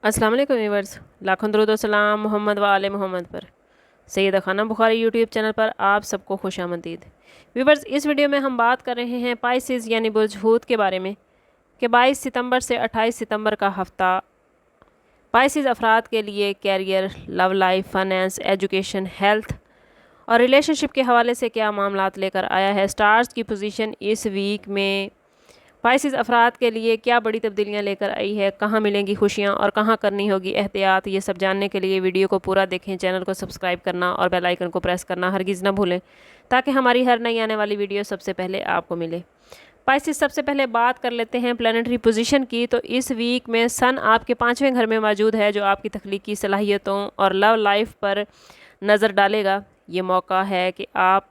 अस्सलाम वालेकुम व्यूअर्स, लाखों दरूद व सलाम मोहम्मद व आले मोहम्मद पर। सैयदा खाना बुखारी यूट्यूब चैनल पर आप सबको खुशामदीद। व्यूअर्स, इस वीडियो में हम बात कर रहे हैं पाइसेस यानी बुर्ज के बारे में कि 22 सितंबर से 28 सितंबर का हफ़्ता पाइसेस अफराद के लिए career, love life, finance, education, health और रिलेशनशिप के हवाले से क्या मामलात लेकर आया है। स्टार्स की पोजीशन इस वीक में पाइसेस अफराद के लिए क्या बड़ी तब्दीलियां लेकर आई है, कहाँ मिलेंगी खुशियाँ और कहाँ करनी होगी एहतियात, ये सब जानने के लिए वीडियो को पूरा देखें। चैनल को सब्सक्राइब करना और बेल आइकन को प्रेस करना हरगिज़ ना भूलें ताकि हमारी हर नई आने वाली वीडियो सबसे पहले आपको मिले। पाइसेस, सबसे पहले बात कर लेते हैं प्लानिटरी पोजीशन की। तो इस वीक में सन आपके 5वें घर में मौजूद है जो आपकी तख्लीकी सलाहियतों और लव लाइफ पर नज़र डालेगा। ये मौका है कि आप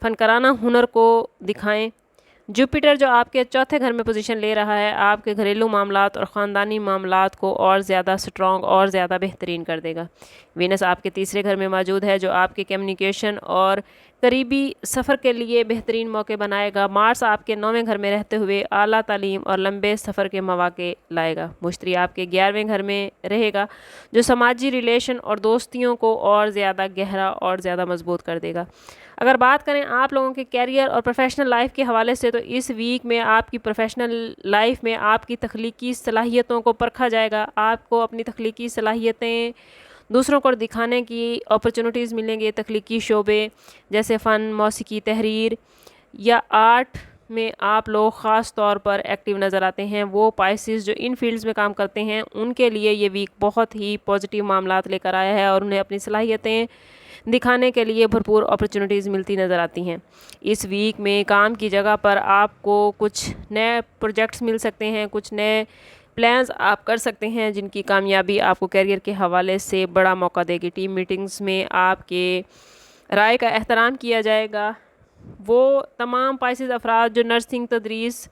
फनकाराना हुनर को दिखाएं। जुपिटर जो आपके चौथे घर में पोजीशन ले रहा है आपके घरेलू मामलात और ख़ानदानी मामलात को और ज़्यादा स्ट्रॉन्ग और ज़्यादा बेहतरीन कर देगा। वीनस आपके तीसरे घर में मौजूद है जो आपके कम्युनिकेशन और करीबी सफ़र के लिए बेहतरीन मौके बनाएगा। मार्स आपके 9वें घर में रहते हुए आला तालीम और लंबे सफ़र के मौके लाएगा। मुश्तरी आपके 11वें घर में रहेगा जो समाजी रिलेशन और दोस्तियों को और ज़्यादा गहरा और ज़्यादा मजबूत कर देगा। अगर बात करें आप लोगों के कैरियर और प्रोफेशनल लाइफ के हवाले से तो इस वीक में आपकी प्रोफेशनल लाइफ में आपकी तख्लीकी सलाहियतों को परखा जाएगा। आपको अपनी तख्लीकी सलाहियतें दूसरों को दिखाने की अपॉर्चुनिटीज़ मिलेंगे। तख्लीकी शोबे जैसे फ़न, मौसीकी, तहरीर या आर्ट में आप लोग ख़ास तौर पर एक्टिव नज़र आते हैं। वो पाइसेस जो इन फील्ड्स में काम करते हैं उनके लिए ये वीक बहुत ही पॉजिटिव मामलात लेकर आया है और उन्हें अपनी सलाहियतें दिखाने के लिए भरपूर अपॉर्चुनिटीज़ मिलती नज़र आती हैं। इस वीक में काम की जगह पर आपको कुछ नए प्रोजेक्ट्स मिल सकते हैं, कुछ नए प्लान्स आप कर सकते हैं जिनकी कामयाबी आपको कैरियर के हवाले से बड़ा मौका देगी। टीम मीटिंग्स में आपके राय का एहतराम किया जाएगा। वो तमाम पाइसेस अफराद जो नर्सिंग, तदरीस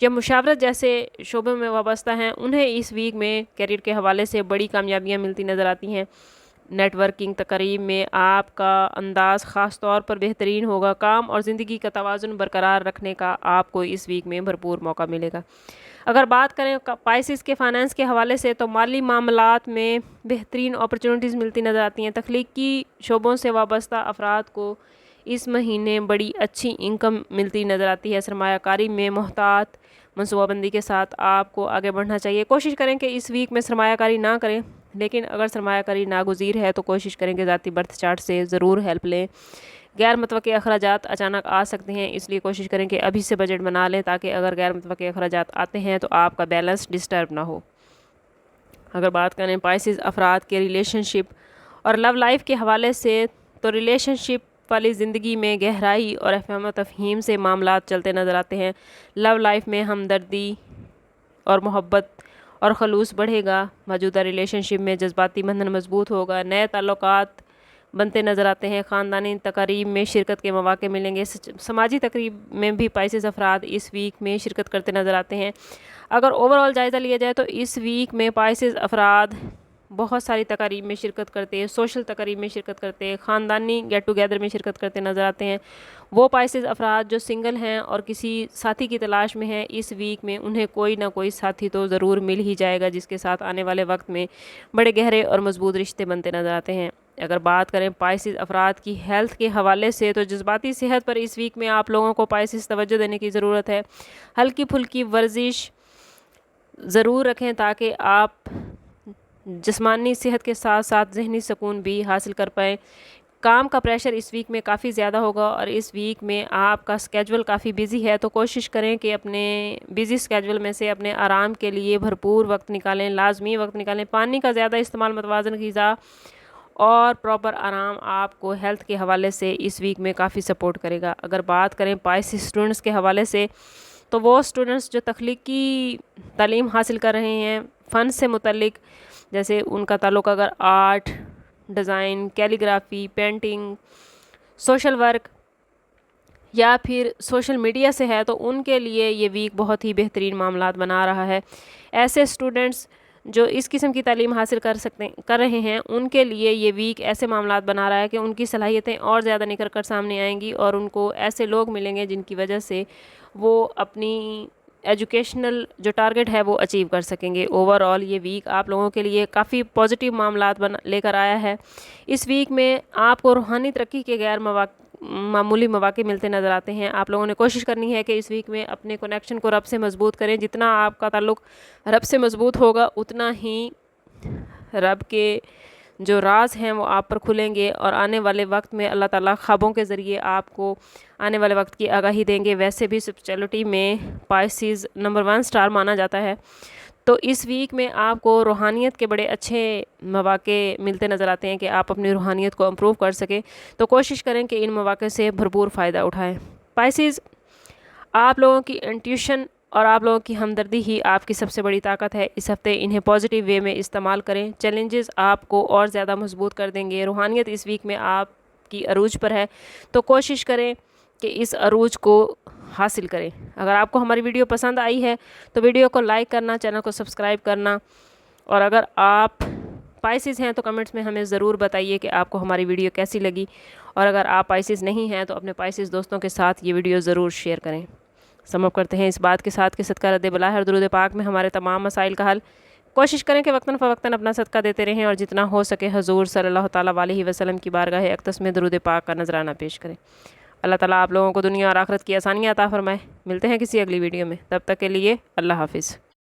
या मुशावरत जैसे शोबों में वाबस्ता हैं उन्हें इस वीक में कैरियर के हवाले से बड़ी कामयाबियाँ मिलती नज़र आती हैं। नेटवर्किंग तकरीब में आपका अंदाज़ ख़ास तौर पर बेहतरीन होगा। काम और ज़िंदगी का तवाज़ुन बरकरार रखने का आपको इस वीक में भरपूर मौका मिलेगा। अगर बात करें पाइसेस के फाइनेंस के हवाले से तो माली मामलात में बेहतरीन अपॉर्चुनिटीज़ मिलती नज़र आती हैं। तख्लीकी शोबों से वाबस्ता अफराद को इस महीने बड़ी अच्छी इनकम मिलती नज़र आती है। सरमायाकारी में मोहतात मनसूबाबंदी के साथ आपको आगे बढ़ना चाहिए। कोशिश करें कि इस वीक में सरमायाकारी ना करें, लेकिन अगर सरमायाकारी नागुज़ीर है तो कोशिश करें कि ज़ाती बर्थ चार्ट से ज़रूर हेल्प लें। गैर मुतवक्के अखराजात अचानक आ सकते हैं, इसलिए कोशिश करें कि अभी से बजट बना लें ताकि अगर गैर मुतवक्के अखराजात आते हैं तो आपका बैलेंस डिस्टर्ब ना हो। अगर बात करें पाइसेस अफराद के रिलेशनशिप और लव लाइफ के हवाले से तो रिलेशनशिप वाली ज़िंदगी में गहराई और अफ़हम तफ़हीम से मामलात चलते नज़र आते हैं। लव लाइफ में हमदर्दी और मोहब्बत और खलूस बढ़ेगा। मौजूदा रिलेशनशिप में जज्बाती बंधन मजबूत होगा। नए ताल्लुकात बनते नज़र आते हैं। ख़ानदानी तकारीब में शिरकत के मौके मिलेंगे। समाजी तकरीब में भी पाइसेस अफराद इस वीक में शिरकत करते नज़र आते हैं। अगर ओवरऑल जायज़ा लिया जाए तो इस वीक में पाइसेस अफराद बहुत सारी तकारीब में शिरकत करते हैं, सोशल तकारीब में शिरकत करते हैं, ख़ानदानी गेट टुगेदर में शिरकत करते नज़र आते हैं। वो पाइसेस अफराद जो सिंगल हैं और किसी साथी की तलाश में हैं इस वीक में उन्हें कोई ना कोई साथी तो ज़रूर मिल ही जाएगा जिसके साथ आने वाले वक्त में बड़े गहरे और मजबूत रिश्ते बनते नज़र आते हैं। अगर बात करें पाइसेस अफराद की हेल्थ के हवाले से तो जज्बाती सेहत पर इस वीक में आप लोगों को पाइसेस तवज्जो देने की ज़रूरत है। हल्की फुल्की वर्जिश ज़रूर रखें ताकि आप जिस्मानी सेहत के साथ साथ ज़हनी सुकून भी हासिल कर पाएँ। काम का प्रेशर इस वीक में काफ़ी ज़्यादा होगा और इस वीक में आपका स्केड्यूल काफ़ी बिज़ी है, तो कोशिश करें कि अपने बिज़ी स्केड्यूल में से अपने आराम के लिए भरपूर वक्त निकालें, लाजमी वक्त निकालें। पानी का ज़्यादा इस्तेमाल, मतवाज़न ग़िज़ा और प्रॉपर आराम आपको हेल्थ के हवाले से इस वीक में काफ़ी सपोर्ट करेगा। अगर बात करें पाइसेस स्टूडेंट्स के हवाले से तो वो स्टूडेंट्स जो तख्लीकी तालीम हासिल कर रहे हैं फ़न से मुतल्लिक, जैसे उनका ताल्लुक़ अगर art, design, calligraphy, painting, social work या फिर सोशल मीडिया से है तो उनके लिए ये वीक बहुत ही बेहतरीन मामलात बना रहा है। ऐसे स्टूडेंट्स जो इस किस्म की तालीम हासिल कर रहे हैं उनके लिए ये वीक ऐसे मामलात बना रहा है कि उनकी सलाहियतें और ज़्यादा निखर कर सामने आएंगी और उनको ऐसे लोग मिलेंगे जिनकी वजह से वो अपनी ایجوکیشنل جو ٹارگٹ ہے وہ اچیو کر سکیں گے۔ اوور آل یہ ویک آپ لوگوں کے لیے کافی پازیٹیو معاملات لے کر آیا ہے۔ اس ویک میں آپ کو روحانی ترقی کے غیر معمولی مواقع ملتے نظر آتے ہیں۔ آپ لوگوں نے کوشش کرنی ہے کہ اس ویک میں اپنے کنیکشن کو رب سے مضبوط کریں۔ جتنا آپ کا تعلق رب سے مضبوط ہوگا اتنا ہی رب کے جو راز ہیں وہ آپ پر کھلیں گے، اور آنے والے وقت میں اللہ تعالیٰ خوابوں کے ذریعے آپ کو آنے والے وقت کی آگاہی دیں گے۔ ویسے بھی اسپرچولیٹی میں پائسیز نمبر 1 سٹار مانا جاتا ہے، تو اس ویک میں آپ کو روحانیت کے بڑے اچھے مواقع ملتے نظر آتے ہیں کہ آپ اپنی روحانیت کو امپروو کر سکیں، تو کوشش کریں کہ ان مواقع سے بھرپور فائدہ اٹھائیں۔ پائسیز، آپ لوگوں کی انٹیوشن اور آپ لوگوں کی ہمدردی ہی آپ کی سب سے بڑی طاقت ہے۔ اس ہفتے انہیں پازیٹیو وے میں استعمال کریں۔ چیلنجز آپ کو اور زیادہ مضبوط کر دیں گے۔ روحانیت اس ویک میں آپ کی عروج پر ہے، تو کوشش کریں کہ اس عروج کو حاصل کریں۔ اگر آپ کو ہماری ویڈیو پسند آئی ہے تو ویڈیو کو لائک کرنا، چینل کو سبسکرائب کرنا، اور اگر آپ پائسیز ہیں تو کمنٹس میں ہمیں ضرور بتائیے کہ آپ کو ہماری ویڈیو کیسی لگی، اور اگر آپ پائسیز نہیں ہیں تو اپنے پائسیز دوستوں کے ساتھ یہ ویڈیو ضرور شیئر کریں۔ سم اپ کرتے ہیں اس بات کے ساتھ کہ صدقہ رد بلا ہے اور درود پاک میں ہمارے تمام مسائل کا حل۔ کوشش کریں کہ وقتاً فوقتاً اپنا صدقہ دیتے رہیں، اور جتنا ہو سکے حضور صلی اللہ تعالیٰ علیہ وسلم کی بارگاہ اقدس میں درود پاک کا نذرانہ پیش کریں۔ اللہ تعالیٰ آپ لوگوں کو دنیا اور آخرت کی آسانیاں عطا فرمائے۔ ملتے ہیں کسی اگلی ویڈیو میں، تب تک کے لیے اللہ حافظ۔